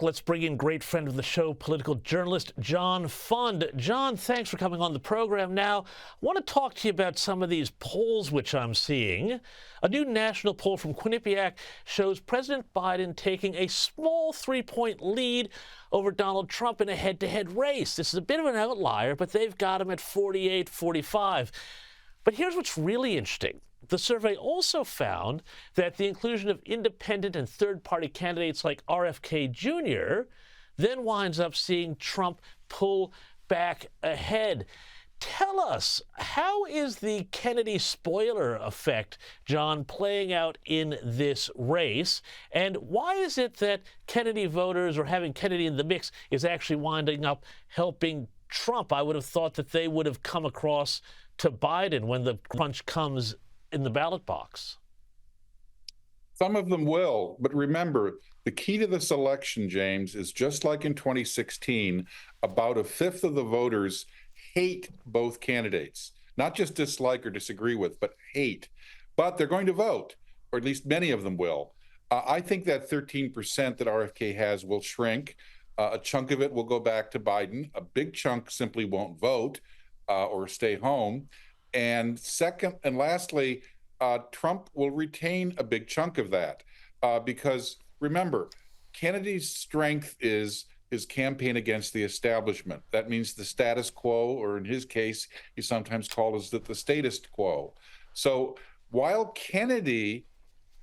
Let's bring in great friend of the show, political journalist John Fund. John, thanks for coming on the program. Now, I want to talk to you about some of these polls which I'm seeing. A new national poll from Quinnipiac shows President Biden taking a small 3-point lead over Donald Trump in a head-to-head race. This is a bit of an outlier, but they've got him at 48-45. But here's what's really interesting. The survey also found that the inclusion of independent and third-party candidates like RFK Jr. then winds up seeing Trump pull back ahead. Tell us, how is the Kennedy spoiler effect, John, playing out in this race? And why is it that Kennedy voters, or having Kennedy in the mix, is actually winding up helping Trump? I would have thought that they would have come across to Biden when the crunch comes in the ballot box. Some of them will, but remember, the key to this election, James, is just like in 2016, about a fifth of the voters hate both candidates, not just dislike or disagree with, but hate. But they're going to vote, or at least many of them will. I think that 13% that RFK has will shrink. A chunk of it will go back to Biden. A big chunk simply won't vote or stay home. And second and lastly, Trump will retain a big chunk of that because remember, Kennedy's strength is his campaign against the establishment. That means the status quo, or in his case, he sometimes calls it the status quo. So while Kennedy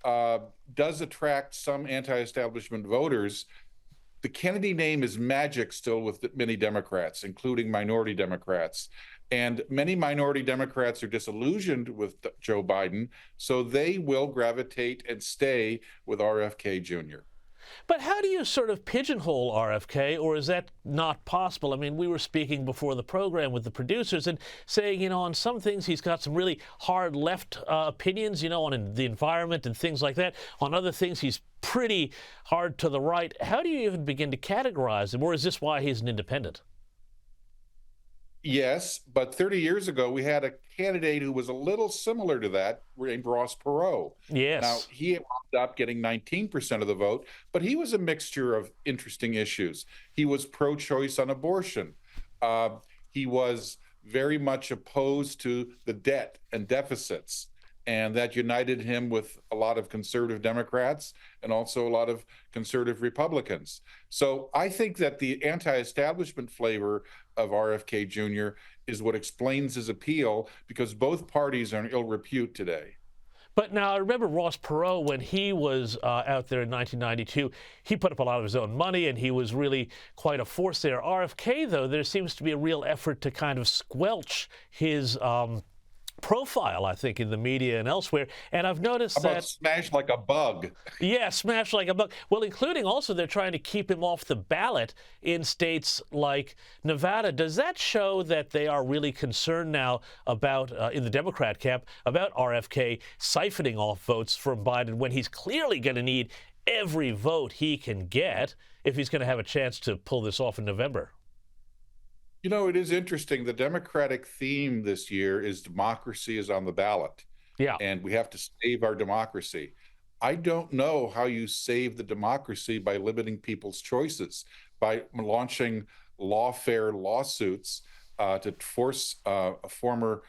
does attract some anti-establishment voters, the Kennedy name is magic still with many Democrats, including minority Democrats. And many minority Democrats are disillusioned with Joe Biden, so they will gravitate and stay with RFK Jr. But how do you sort of pigeonhole RFK, or is that not possible? I mean, we were speaking before the program with the producers and saying, you know, on some things he's got some really hard left opinions, you know, on the environment and things like that. On other things, he's pretty hard to the right. How do you even begin to categorize him, or is this why he's an independent? Yes, but 30 years ago, we had a candidate who was a little similar to that, named Ross Perot. Yes. Now, he ended up getting 19% of the vote, but he was a mixture of interesting issues. He was pro-choice on abortion. He was very much opposed to the debt and deficits, and that united him with a lot of conservative Democrats and also a lot of conservative Republicans. So I think that the anti-establishment flavor of RFK Jr. is what explains his appeal, because both parties are in ill repute today. But now, I remember Ross Perot, when he was out there in 1992, he put up a lot of his own money, and he was really quite a force there. RFK, though, there seems to be a real effort to kind of squelch his profile, I think, in the media and elsewhere. And I've noticed that smash like a bug. Yeah, smash like a bug. Well, including also they're trying to keep him off the ballot in states like Nevada. Does that show that they are really concerned now about, in the Democrat camp, about RFK siphoning off votes from Biden when he's clearly going to need every vote he can get if he's going to have a chance to pull this off in November? You know, it is interesting. The Democratic theme this year is democracy is on the ballot. Yeah. And we have to save our democracy. I don't know how you save the democracy by limiting people's choices, by launching lawfare lawsuits to force a former,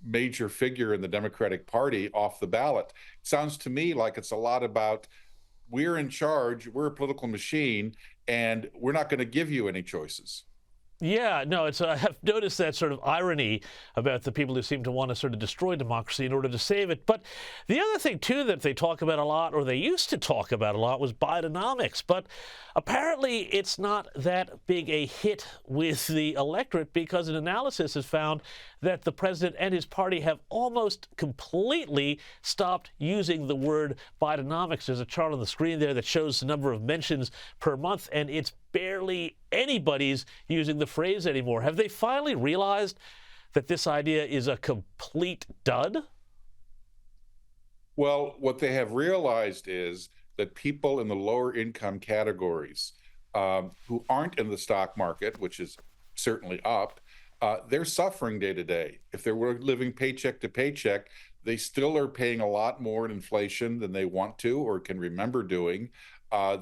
major figure in the Democratic Party off the ballot. It sounds to me like it's a lot about, we're in charge, we're a political machine, and we're not going to give you any choices. Yeah, no, I've noticed that sort of irony about the people who seem to want to sort of destroy democracy in order to save it. But the other thing, too, that they talk about a lot, or they used to talk about a lot, was Bidenomics. But apparently it's not that big a hit with the electorate, because an analysis has found that the president and his party have almost completely stopped using the word Bidenomics. There's a chart on the screen there that shows the number of mentions per month, and it's barely anybody's using the phrase anymore. Have they finally realized that this idea is a complete dud? Well, what they have realized is that people in the lower income categories who aren't in the stock market, which is certainly up, they're suffering day to day. If they were living paycheck to paycheck, they still are paying a lot more in inflation than they want to or can remember doing.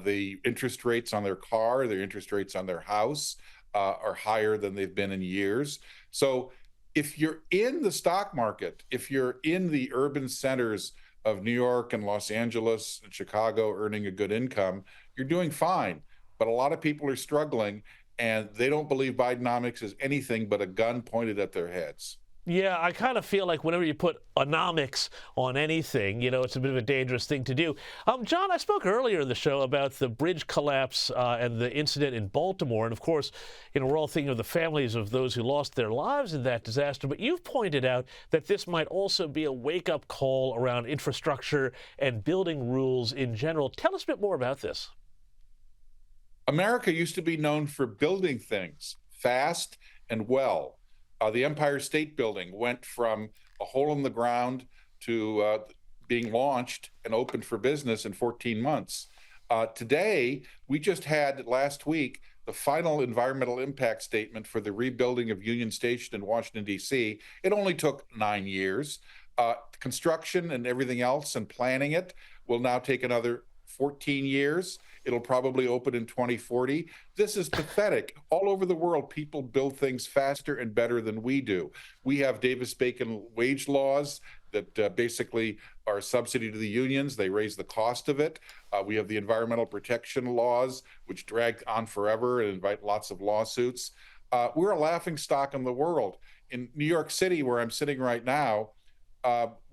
The interest rates on their car, their interest rates on their house are higher than they've been in years. So if you're in the stock market, if you're in the urban centers of New York and Los Angeles and Chicago earning a good income, you're doing fine. But a lot of people are struggling, and they don't believe Bidenomics is anything but a gun pointed at their heads. Yeah, I kind of feel like whenever you put Onomics on anything, it's a bit of a dangerous thing to do. John, I spoke earlier in the show about the bridge collapse and the incident in Baltimore. And of course, we're all thinking of the families of those who lost their lives in that disaster. But you've pointed out that this might also be a wake-up call around infrastructure and building rules in general. Tell us a bit more about this. America used to be known for building things fast and well. The Empire State Building went from a hole in the ground to being launched and opened for business in 14 months. Today, we just had last week the final environmental impact statement for the rebuilding of Union Station in Washington, D.C. It only took 9 years. Construction and everything else and planning it will now take another 14 years. It'll probably open in 2040. This is pathetic. All over the world, people build things faster and better than we do. We have Davis-Bacon wage laws that basically are a subsidy to the unions. They raise the cost of it. We have the environmental protection laws, which drag on forever and invite lots of lawsuits. We're a laughing stock in the world. In New York City, where I'm sitting right now,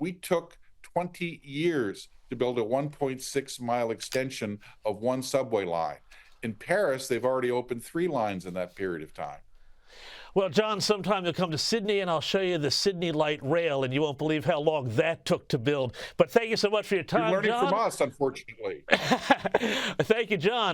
we took 20 years to build a 1.6-mile extension of one subway line. In Paris, they've already opened 3 lines in that period of time. Well, John, sometime you'll come to Sydney and I'll show you the Sydney Light Rail, and you won't believe how long that took to build. But thank you so much for your time, You're learning John. from us, unfortunately. Thank you, John.